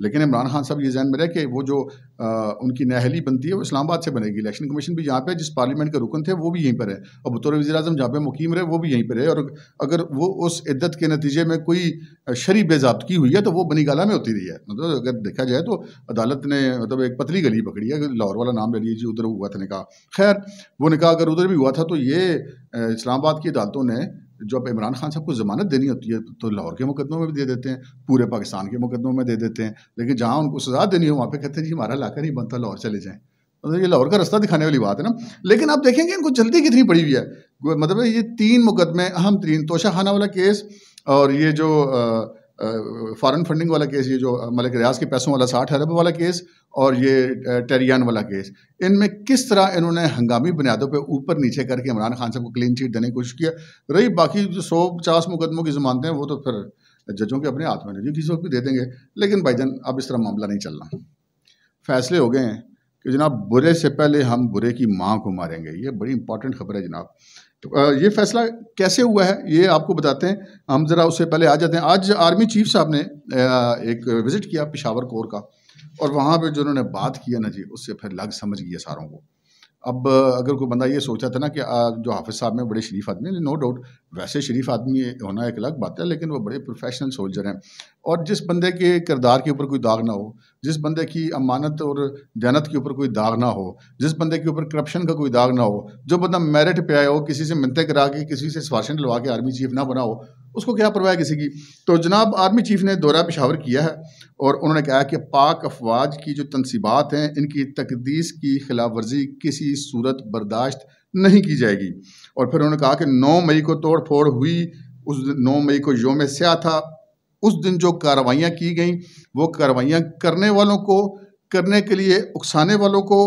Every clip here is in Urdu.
لیکن عمران خان صاحب یہ ذہن میں رہے کہ وہ جو ان کی نااہلی بنتی ہے وہ اسلام آباد سے بنے گی. الیکشن کمیشن بھی جہاں پہ جس پارلیمنٹ کے رکن تھے وہ بھی یہیں پر ہے, اور بطور وزیر اعظم جہاں پہ مقیم رہے وہ بھی یہیں پر ہے. اور اگر وہ اس عدت کے نتیجے میں کوئی شرعی بے ضابطگی ہوئی ہے تو وہ بنی گالہ میں ہوتی رہی ہے. مطلب اگر دیکھا جائے تو عدالت نے مطلب ایک پتلی گلی پکڑی ہے, لاہور والا نام لے لیجیے, ادھر ہوا تھا نکاح. خیر وہ نکاح اگر ادھر بھی ہوا تھا تو یہ اسلام آباد کی عدالتوں نے جب عمران خان صاحب کو ضمانت دینی ہوتی ہے تو لاہور کے مقدموں میں بھی دے دیتے ہیں, پورے پاکستان کے مقدموں میں دے دیتے ہیں. لیکن جہاں ان کو سزا دینی ہو وہاں پہ کہتے ہیں جی ہمارا علاقہ نہیں بنتا, لاہور چلے جائیں. مطلب یہ لاہور کا رستہ دکھانے والی بات ہے نا. لیکن آپ دیکھیں گے ان کو جلدی کتنی پڑی ہوئی ہے. مطلب یہ 3 مقدمے اہم ترین, توشہ خانہ والا کیس, اور یہ جو فارن فنڈنگ والا کیس, یہ جو ملک ریاض کے پیسوں والا 60 ارب والا کیس, اور یہ ٹیریان والا کیس, ان میں کس طرح انہوں نے ہنگامی بنیادوں پہ اوپر نیچے کر کے عمران خان صاحب کو کلین چیٹ دینے کی کوشش کیا. رہی باقی جو 150 مقدموں کی ضمانتیں وہ تو پھر ججوں کے اپنے ہاتھ میں نہیں, کسی وقت بھی دے دیں گے. لیکن بھائی جان اب اس طرح معاملہ نہیں چلنا. فیصلے ہو گئے ہیں کہ جناب برے سے پہلے ہم برے کی ماں کو ماریں گے. یہ بڑی امپورٹنٹ خبر ہے جناب. یہ فیصلہ کیسے ہوا ہے یہ آپ کو بتاتے ہیں. ہم ذرا اس سے پہلے آ جاتے ہیں. آج آرمی چیف صاحب نے ایک وزٹ کیا پشاور کور کا, اور وہاں پہ جو انہوں نے بات کیا نا جی, اس سے پھر لگ سمجھ گیا ساروں کو. اب اگر کوئی بندہ یہ سوچا تھا نا کہ جو حافظ صاحب میں بڑے شریف آدمی ہیں, نو ڈاؤٹ ویسے شریف آدمی ہونا ایک الگ بات ہے, لیکن وہ بڑے پروفیشنل سولجر ہیں. اور جس بندے کے کردار کے اوپر کوئی داغ نہ ہو, جس بندے کی امانت اور دیانت کے اوپر کوئی داغ نہ ہو, جس بندے کے اوپر کرپشن کا کوئی داغ نہ ہو, جو بندہ میرٹ پہ آیا ہو, کسی سے منتیں کرا کے کسی سے سفارشیں ڈلوا کے آرمی چیف نہ بنا ہو, اس کو کیا پرواہ ہے کسی کی. تو جناب آرمی چیف نے دورہ پشاور کیا ہے, اور انہوں نے کہا کہ پاک افواج کی جو تنصیبات ہیں ان کی تقدیس کی خلاف ورزی کسی صورت برداشت نہیں کی جائے گی. اور پھر انہوں نے کہا کہ 9 مئی کو توڑ پھوڑ ہوئی, اس 9 مئی کو یوم سیاہ تھا. اس دن جو کارروائیاں کی گئیں وہ کارروائیاں کرنے والوں کو, کرنے کے لیے اکسانے والوں کو,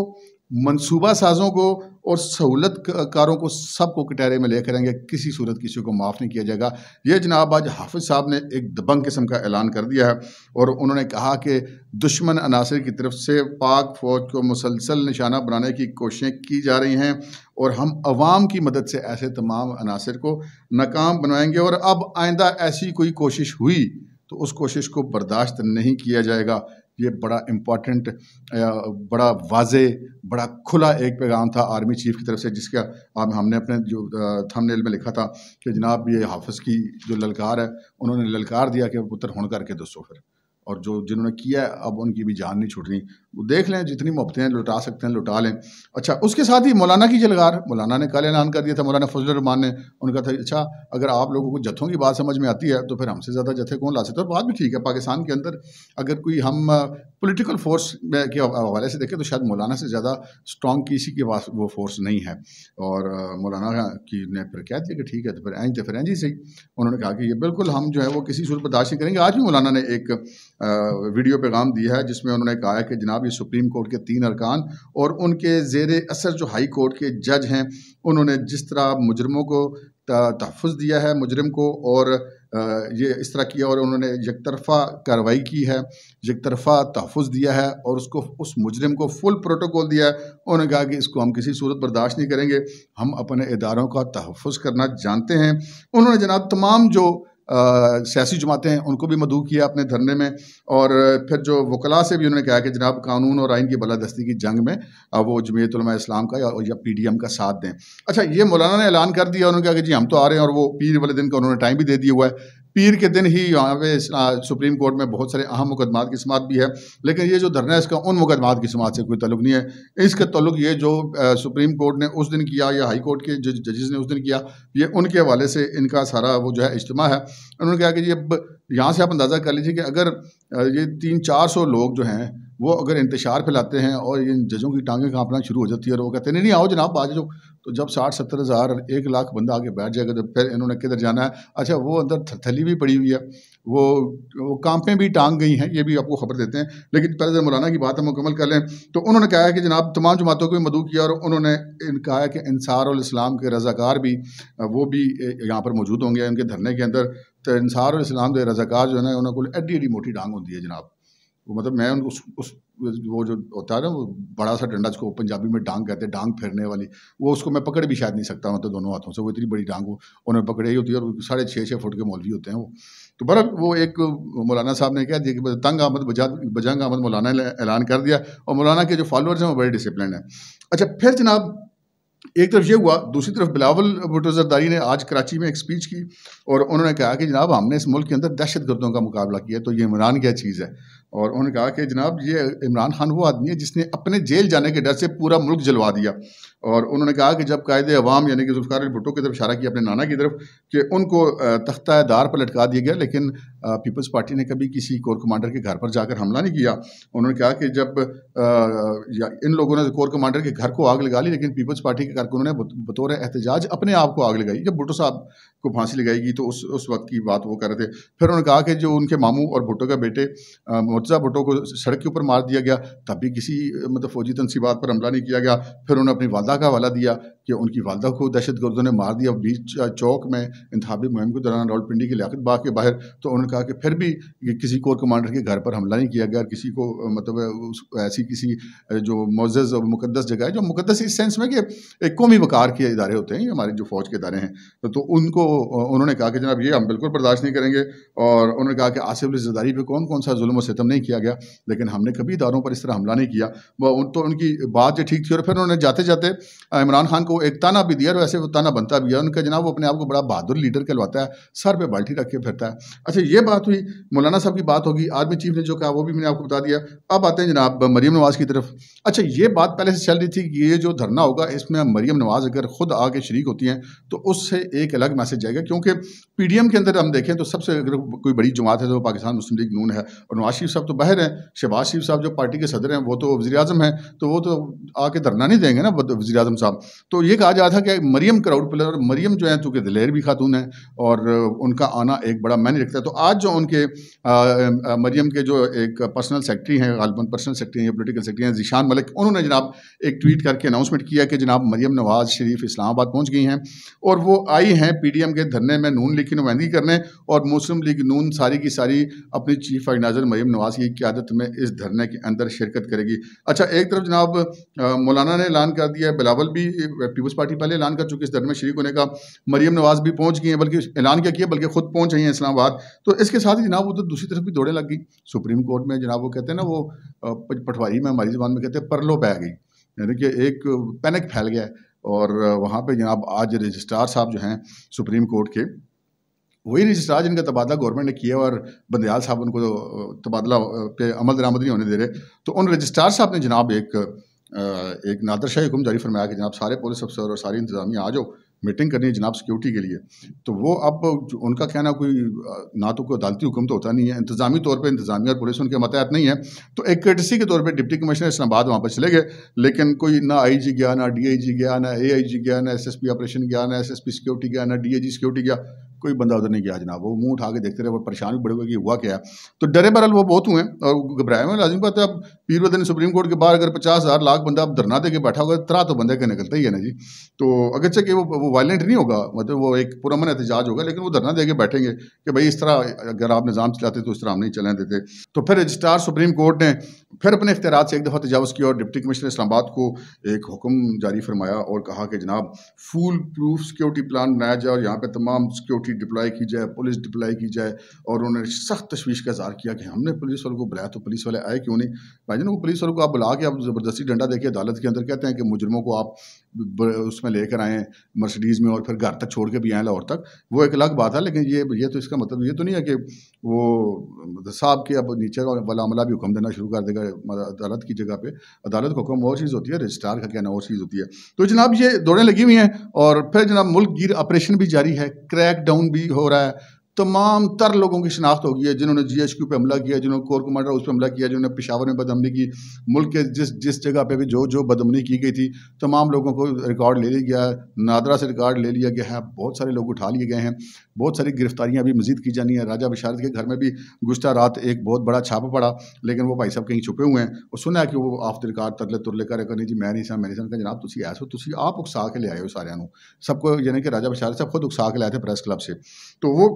منصوبہ سازوں کو اور سہولت کاروں کو سب کو کٹہرے میں لے کریں گے. کسی صورت کسی کو معاف نہیں کیا جائے گا. یہ جناب آج حافظ صاحب نے ایک دبنگ قسم کا اعلان کر دیا ہے, اور انہوں نے کہا کہ دشمن عناصر کی طرف سے پاک فوج کو مسلسل نشانہ بنانے کی کوششیں کی جا رہی ہیں, اور ہم عوام کی مدد سے ایسے تمام عناصر کو ناکام بنوائیں گے. اور اب آئندہ ایسی کوئی کوشش ہوئی تو اس کوشش کو برداشت نہیں کیا جائے گا. یہ بڑا امپورٹنٹ, بڑا واضح, بڑا کھلا ایک پیغام تھا آرمی چیف کی طرف سے, جس کا ہم نے اپنے جو تھم نیل میں لکھا تھا کہ جناب یہ حافظ کی جو للکار ہے, انہوں نے للکار دیا کہ پتر ہون کر کے دسو پھر, اور جو جنہوں نے کیا ہے اب ان کی بھی جان نہیں چھوٹنی. وہ دیکھ لیں جتنی محبتیں لٹا سکتے ہیں لٹا لیں. اچھا اس کے ساتھ ہی مولانا کی جلغار, مولانا نے کل اعلان کر دیا تھا, مولانا فضل الرحمان نے. ان کا تھا اچھا اگر آپ لوگوں کو جتھوں کی بات سمجھ میں آتی ہے تو پھر ہم سے زیادہ جتھے کون لا سکتے ہیں. اور بات بھی ٹھیک ہے, پاکستان کے اندر اگر کوئی ہم پولیٹیکل فورس کے حوالے سے دیکھیں تو شاید مولانا سے زیادہ اسٹرانگ کسی کے پاس وہ فورس نہیں ہے. اور مولانا کی نے پھر کہہ دیا کہ ٹھیک ہے تو پھر اینج تو پھر اینج ہی صحیح. انہوں نے کہا کہ یہ بالکل ہم جو ہے وہ کسی صورت برداشت نہیں کریں گے. آج بھی مولانا نے ایک ویڈیو پیغام دیا ہے جس میں انہوں نے کہا ہے کہ جناب یہ سپریم کورٹ کے 3 ارکان اور ان کے زیر اثر جو ہائی کورٹ کے جج ہیں, انہوں نے جس طرح مجرموں کو تحفظ دیا ہے, مجرم کو, اور یہ اس طرح کیا, اور انہوں نے یک طرفہ کارروائی کی ہے, یک طرفہ تحفظ دیا ہے, اور اس مجرم کو فل پروٹوکول دیا ہے. انہوں نے کہا کہ اس کو ہم کسی صورت برداشت نہیں کریں گے, ہم اپنے اداروں کا تحفظ کرنا جانتے ہیں. انہوں نے جناب تمام جو سیاسی جماعتیں ہیں ان کو بھی مدعو کیا اپنے دھرنے میں, اور پھر جو وکلاء سے بھی انہوں نے کہا کہ جناب قانون اور آئین کی بالادستی کی جنگ میں وہ جمعیت علماء اسلام کا یا پی ڈی ایم کا ساتھ دیں. اچھا یہ مولانا نے اعلان کر دیا, انہوں نے کہا کہ جی ہم تو آ رہے ہیں, اور وہ پیر والے دن کا انہوں نے ٹائم بھی دے دیا ہوا ہے. پیر کے دن ہی یہاں پہ سپریم کورٹ میں بہت سارے اہم مقدمات کی سماعت بھی ہے, لیکن یہ جو دھرنا ہے اس کا ان مقدمات کی سماعت سے کوئی تعلق نہیں ہے. اس کا تعلق یہ جو سپریم کورٹ نے اس دن کیا یا ہائی کورٹ کے ججز نے اس دن کیا, یہ ان کے حوالے سے ان کا سارا وہ جو ہے اجتماع ہے. انہوں نے کہا کہ اب یہاں سے آپ اندازہ کر لیجیے کہ اگر یہ 300-400 لوگ جو ہیں وہ اگر انتشار پھیلاتے ہیں اور ان ججوں کی ٹانگیں کانپنا شروع ہو جاتی ہے, اور وہ کہتے ہیں نہیں آؤ جناب آ جاؤ, تو جب 60-70 ہزار 1 لاکھ بندہ آگے بیٹھ جائے گا تو پھر انہوں نے کدھر جانا ہے. اچھا وہ اندر تھلی بھی پڑی ہوئی ہے, وہ کانپیں بھی ٹانگ گئی ہیں, یہ بھی آپ کو خبر دیتے ہیں. لیکن پہلے مولانا کی بات ہم مکمل کر لیں تو انہوں نے کہا ہے کہ جناب تمام جماعتوں کو بھی مدعو کیا, اور انہوں نے کہا ہے کہ انصار الاسلام کے رضاکار بھی وہ بھی یہاں پر موجود ہوں گے ان کے دھرنے کے اندر. تو انصار الاسلام کے رضاکار جو ہے نا انہوں کو ایڈی موٹی ڈانگ ہوتی ہے جناب, وہ مطلب میں اس وہ جو ہوتا ہے نا وہ بڑا سا ڈنڈا جس کو پنجابی میں ڈانگ کہتے ہیں، ڈانگ پھیرنے والی، وہ اس کو میں پکڑ بھی شاید نہیں سکتا مطلب دونوں ہاتھوں سے، وہ اتنی بڑی ڈانگ انہیں پکڑے ہی ہوتی ہے، اور 6.5 فٹ کے مولوی ہوتے ہیں وہ. تو برحال وہ ایک مولانا صاحب نے کہہ دیا کہ تنگ آمد بجنگ آمد مولانا نے اعلان کر دیا، اور مولانا کے جو فالوورز ہیں وہ بڑے ڈسپلن ہیں. اچھا پھر جناب ایک طرف یہ ہوا، دوسری طرف بلاول بھٹو زرداری نے آج کراچی میں ایک سپیچ کی، اور انہوں نے کہا کہ جناب ہم نے اس ملک کے اندر دہشت گردوں کا مقابلہ کیا تو یہ عمران کیا چیز ہے. اور انہوں نے کہا کہ جناب یہ عمران خان وہ آدمی ہے جس نے اپنے جیل جانے کے ڈر سے پورا ملک جلوا دیا. اور انہوں نے کہا کہ جب قائد عوام یعنی کہ ذوالفقار علی بھٹو کی طرف اشارہ کیا اپنے نانا کی طرف کہ ان کو تختہ دار پر لٹکا دیا گیا، لیکن پیپلز پارٹی نے کبھی کسی کور کمانڈر کے گھر پر جا کر حملہ نہیں کیا. انہوں نے کہا کہ جب ان لوگوں نے کور کمانڈر کے گھر کو آگ لگا لی، لیکن پیپلز پارٹی کے کارکنوں نے بطور احتجاج اپنے آپ کو آگ لگائی. جب بھٹو صاحب کو پھانسی لگائی گئی تو اس وقت کی بات وہ کر رہے تھے. پھر انہوں نے کہا کہ جو ان کے ماموں اور بھٹو کا بیٹے مرتضیٰ بھٹو کو سڑک کے اوپر مار دیا گیا، تب بھی کسی مطلب فوجی تنصیبات پر حملہ نہیں کیا گیا. پھر انہوں نے اپنی والدہ کا حوالہ دیا کہ ان کی والدہ کو دہشت گردوں نے مار دیا بیچ چوک میں انتخابی مہم کے دوران راولپنڈی کے لیاقت باغ کے باہر. تو انہوں نے کہا کہ پھر بھی کسی کور کمانڈر کے گھر پر حملہ نہیں کیا گیا، کسی کو مطلب ایسی کسی جو معزز اور مقدس جگہ ہے، جو مقدس اس سینس میں کہ ایک قومی وقار کے ادارے ہوتے ہیں، یہ ہمارے جو فوج کے ادارے ہیں، تو ان کو انہوں نے کہا کہ جناب یہ ہم بالکل برداشت نہیں کریں گے. اور انہوں نے کہا کہ آصف علی زرداری پہ کون سا ظلم و ستم نہیں کیا گیا، لیکن ہم نے کبھی اداروں پر اس طرح حملہ نہیں کیا. تو ان کی بات جو ٹھیک تھی. اور پھر انہوں نے جاتے جاتے عمران خان کو ایک تانا بھی دیا، اور ویسے وہ تانا بنتا بھی ہے ان کا، جناب وہ اپنے آپ کو بڑا بہادر لیڈر کہلواتا ہے، سر پہ بالٹی رکھ کے پھرتا ہے. اچھا یہ بات ہوئی، مولانا صاحب کی بات ہوگی، آرمی چیف نے جو کہا وہ بھی میں نے آپ کو بتا دیا. اب آتے ہیں جناب مریم نواز کی طرف. اچھا یہ بات پہلے سے چل رہی تھی کہ یہ جو دھرنا ہوگا اس میں مریم نواز اگر خود آ کے شریک ہوتی ہیں تو اس سے ایک الگ میسج جائے گا، کیونکہ پی ڈی ایم کے اندر ہم دیکھیں تو سب سے اگر کوئی بڑی جماعت ہے تو وہ پاکستان مسلم لیگ نون ہے، اور نواز شریف صاحب تو باہر ہیں، شہباز شریف صاحب جو پارٹی کے صدر ہیں وہ تو وزیر اعظم ہیں، تو وہ تو آ کے دھرنا نہیں دیں گے نا وزیر اعظم صاحب. تو یہ کہا جا رہا تھا کہ مریم کراؤڈ پلر، اور مریم جو ہیں چونکہ دلیر بھی خاتون ہیں اور ان کا آنا ایک بڑا معنی رکھتا ہے. تو آج جو ان کے مریم کے جو ایک پرسنل سیکرٹری ہیں، غالباً پرسنل سیکرٹری ہیں یا پولیٹیکل سیکرٹری ہیں، ذیشان ملک، انہوں نے جناب ایک ٹویٹ کر کے اناؤنسمنٹ کیا کہ جناب مریم نواز شریف اسلام آباد پہنچ گئی ہیں، اور وہ آئی ہیں پی ڈی ایم کے دھرنے میں نون لیگ کی نمائندگی کرنے، اور مسلم لیگ نون ساری کی ساری اپنی چیف آرگنائزر مریم نواز کی قیادت میں اس دھرنے کے اندر شرکت کرے گی. اچھا ایک طرف جناب مولانا نے اعلان کر دیا، بلاول بھی پیپلز پارٹی پہلے اعلان کر چکی اس دھرنے میں شریک ہونے کا، مریم نواز بھی پہنچ گئی ہیں، بلکہ اعلان کیا بلکہ خود پہنچ گئی ہیں اسلام آباد. تو اس کے ساتھ ہی جناب وہ تو دوسری طرف بھی دوڑیں لگ گئی سپریم کورٹ میں. جناب وہ کہتے ہیں نا، وہ پٹواری میں ہماری زبان میں کہتے ہیں پرلو پہ گئی، یعنی کہ ایک پینک پھیل گیا ہے. اور وہاں پہ جناب آج رجسٹرار صاحب جو ہیں سپریم کورٹ کے، وہی رجسٹرار جن کا تبادلہ گورنمنٹ نے کیا اور بندیال صاحب ان کو تبادلہ پہ عمل درآمد نہیں ہونے دے رہے، تو ان رجسٹرار صاحب نے جناب ایک نادر شاہی حکم جاری فرمایا کہ جناب سارے پولیس افسر اور ساری انتظامیہ آ جاؤ، میٹنگ کرنی ہے جناب سیکیورٹی کے لیے. تو وہ اب ان کا کہنا کوئی نہ تو کوئی عدالتی حکم تو ہوتا نہیں ہے، انتظامی طور پہ انتظامیہ اور پولیس ان کے ماتحت نہیں ہے، تو ایک کرٹسی کے طور پہ ڈپٹی کمشنر اسلام آباد وہاں پر چلے گئے، لیکن کوئی نہ آئی جی گیا، نہ ڈی آئی جی گیا، نہ اے آئی جی گیا، نہ ایس ایس پی آپریشن گیا، نہ ایس ایس پی سیکیورٹی گیا، نہ ڈی اے جی سیکیورٹی گیا، کوئی بندہ ادھر نہیں گیا جناب. وہ منہ اٹھا کے دیکھتے رہے، وہ پریشان بھی بڑے ہوئے کہ ہوا کیا ہے. تو ڈرے برل وہ بہت ہوئے اور گھبرائے ہوئے. لازمی بات ہے اب پیر ودن سپریم کورٹ کے باہر اگر 50,000 لاکھ بندہ اب دھرنا دے کے بیٹھا ہوگا، طرح تو بندے کا نکلتا ہی ہے نا جی. تو اگرچہ کہ وہ وائلنٹ نہیں ہوگا، مطلب وہ ایک پرامن احتجاج ہوگا، لیکن وہ دھرنا دے کے بیٹھیں گے کہ بھائی اس طرح اگر آپ نظام چلاتے تو اس طرح ہم نہیں چلنے دیتے. تو پھر رجسٹرار سپریم کورٹ نے پھر اپنے اختیارات سے ایک دفعہ تجاوز کیا اور ڈپٹی کمشنر اسلام آباد کو ایک حکم جاری فرمایا اور کہا کہ جناب فول پروف سیکیورٹی پلان بنایا جائے اور یہاں پہ تمام سیکیورٹی ڈپلائی کی جائے، پولیس ڈپلائی کی جائے. اور انہوں نے سخت تشویش کا اظہار کیا کہ ہم نے پولیس والوں کو بلایا تو پولیس والے آئے کیوں نہیں. بھائی جان وہ پولیس والوں کو آپ بلا کے آپ زبردستی ڈنڈا دے کے عدالت کے اندر کہتے ہیں کہ مجرموں کو آپ اس میں لے کر آئیں مرسڈیز میں اور پھر گھر تک چھوڑ کے بھی آئیں لاہور تک، وہ ایک الگ بات ہے. لیکن یہ تو اس کا مطلب یہ تو نہیں ہے کہ وہ صاحب کے اب نیچے والا عملہ بھی حکم دینا شروع کر دے گا عدالت کی جگہ پہ. عدالت کا حکم اور چیز ہوتی ہے، رجسٹرار کا کہنا اور چیز ہوتی ہے. تو جناب یہ دوڑیں لگی ہوئی ہیں اور پھر جناب ملک گیر آپریشن بھی جاری ہے، کریک ڈاؤن بھی ہو رہا ہے. تمام تر لوگوں کی شناخت ہوگی ہے جنہوں نے جی ایچ کیو پہ حملہ کیا، جنہوں نے کور کمانڈر ہاؤس پہ حملہ کیا، جنہوں نے پشاور میں بدامنی کی. ملک کے جس جگہ پہ بھی جو بدامنی کی گئی تھی تمام لوگوں کو ریکارڈ لے لیا گیا ہے. نادرا سے ریکارڈ لے لیا گیا ہے، بہت سارے لوگ اٹھا لیے گئے ہیں، بہت ساری گرفتاریاں بھی مزید کی جانی ہیں. راجہ بشارت کے گھر میں بھی گزشتہ رات ایک بہت بڑا چھاپا پڑا، لیکن وہ بھائی صاحب کہیں چھپے ہوئے ہیں. اور سنا ہے کہ وہ آف دی ریکارڈ ترلے ترلے نہیں جی میں نہیں سن. جناب تسی ایسو تسی آپ اکسا کے لے آئے ہو سارے سب کو، یعنی کہ راجہ بشارت صاحب خود اکسا کے لائے تھے پریس کلب سے. تو وہ